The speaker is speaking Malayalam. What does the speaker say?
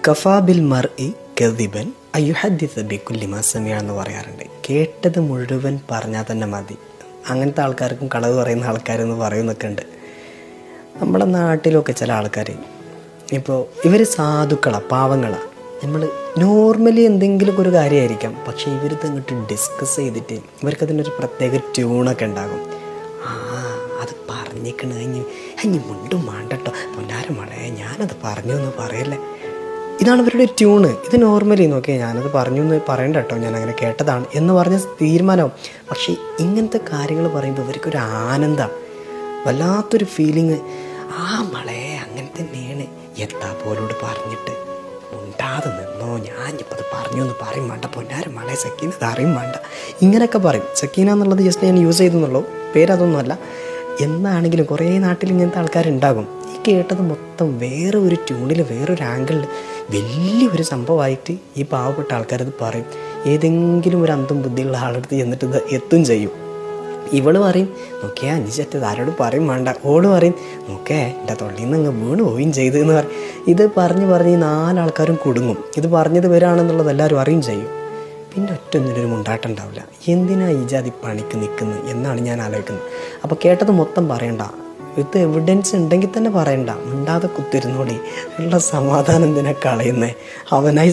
കഫാ ബിൽ മർഇ കദിബൻ അയ്യുഹദ്ദിസ ബികുല്ലി മാ സമിഅ എന്ന് പറയാറുണ്ട്. കേട്ടത് മുഴുവൻ പറഞ്ഞാൽ തന്നെ മതി. അങ്ങനത്തെ ആൾക്കാർക്കും കളവ് പറയുന്ന ആൾക്കാരെന്ന് പറയുന്നൊക്കെ ഉണ്ട്. നമ്മുടെ നാട്ടിലൊക്കെ ചില ആൾക്കാർ ഇപ്പോൾ ഇവർ സാധുക്കളാണ്, പാവങ്ങളാണ്. നമ്മൾ നോർമലി എന്തെങ്കിലുമൊക്കെ ഒരു കാര്യമായിരിക്കാം, പക്ഷേ ഇവരിത് അങ്ങോട്ട് ഡിസ്കസ് ചെയ്തിട്ട് ഇവർക്കതിനൊരു പ്രത്യേക ട്യൂണൊക്കെ ഉണ്ടാകും. അത് പറഞ്ഞേക്കണ ഇനി മുണ്ടും വേണ്ടട്ടോ പൊന്നാരം മളെ ഞാനത് പറഞ്ഞു എന്ന് പറയല്ലേ, ഇതാണ് ഇവരുടെ ട്യൂണ്. ഇത് നോർമലി നോക്കിയാൽ ഞാനത് പറഞ്ഞു എന്ന് പറയണ്ട കേട്ടോ, ഞാൻ അങ്ങനെ കേട്ടതാണ് എന്ന് പറഞ്ഞ തീരുമാനമാവും. പക്ഷേ ഇങ്ങനത്തെ കാര്യങ്ങൾ പറയുമ്പോൾ ഇവർക്കൊരു ആനന്ദം, വല്ലാത്തൊരു ഫീലിങ്. മളെ അങ്ങനെ തന്നെയാണ്, എത്താ പോലോട് പറഞ്ഞിട്ട് ഉണ്ടാതെ നിന്നോ, ഞാനിപ്പോൾ അത് പറഞ്ഞു എന്ന് പറയും വേണ്ട പൊന്നാരം മളെ സക്കീന അത് അറിയും വേണ്ട, ഇങ്ങനെയൊക്കെ പറയും. സക്കീന എന്നുള്ളത് ജസ്റ്റ് ഞാൻ യൂസ് ചെയ്തെന്നുള്ളൂ, പേരതൊന്നുമല്ല. എന്നാണെങ്കിലും കുറേ നാട്ടിൽ ഇങ്ങനത്തെ ആൾക്കാരുണ്ടാകും. ഈ കേട്ടത് മൊത്തം വേറെ ഒരു ട്യൂണിൽ, വേറൊരു ആംഗിളിൽ വലിയൊരു സംഭവമായിട്ട് ഈ പാവപ്പെട്ട ആൾക്കാരത് പറയും. ഏതെങ്കിലും ഒരു അന്തം ബുദ്ധിയുള്ള ആളെടുത്ത് ചെന്നിട്ട് ഇത് എത്തും ചെയ്യും. ഇവള് പറയും നോക്കിയാ അഞ്ച് ചറ്റത് ആരോട് പറയും വേണ്ട. ഓള് പറയും നോക്കേ എൻ്റെ തൊള്ളിയിൽ നിന്ന് അങ്ങ് വീണ് പോവുകയും ചെയ്തു എന്ന് പറയും. ഇത് പറഞ്ഞ് ഈ 4 ആൾക്കാരും കുടുങ്ങും. ഇത് പറഞ്ഞത് വരാണെന്നുള്ളത് എല്ലാവരും അറിയും ചെയ്യും. പിന്നെ ഒറ്റൊന്നിനൊരു മുണ്ടാട്ടം ഉണ്ടാവില്ല. എന്തിനാ ഈ ജാതി പണിക്ക് നിൽക്കുന്നത് എന്നാണ് ഞാൻ ആലോചിക്കുന്നത്. അപ്പോൾ കേട്ടത് മൊത്തം പറയണ്ട, ഇത് എവിഡൻസ് ഉണ്ടെങ്കിൽ തന്നെ പറയണ്ട, മിണ്ടാതെ കുത്തിരുന്നോളി. ഉള്ള സമാധാനം എന്തിനാ കളയുന്നേ? അവനായി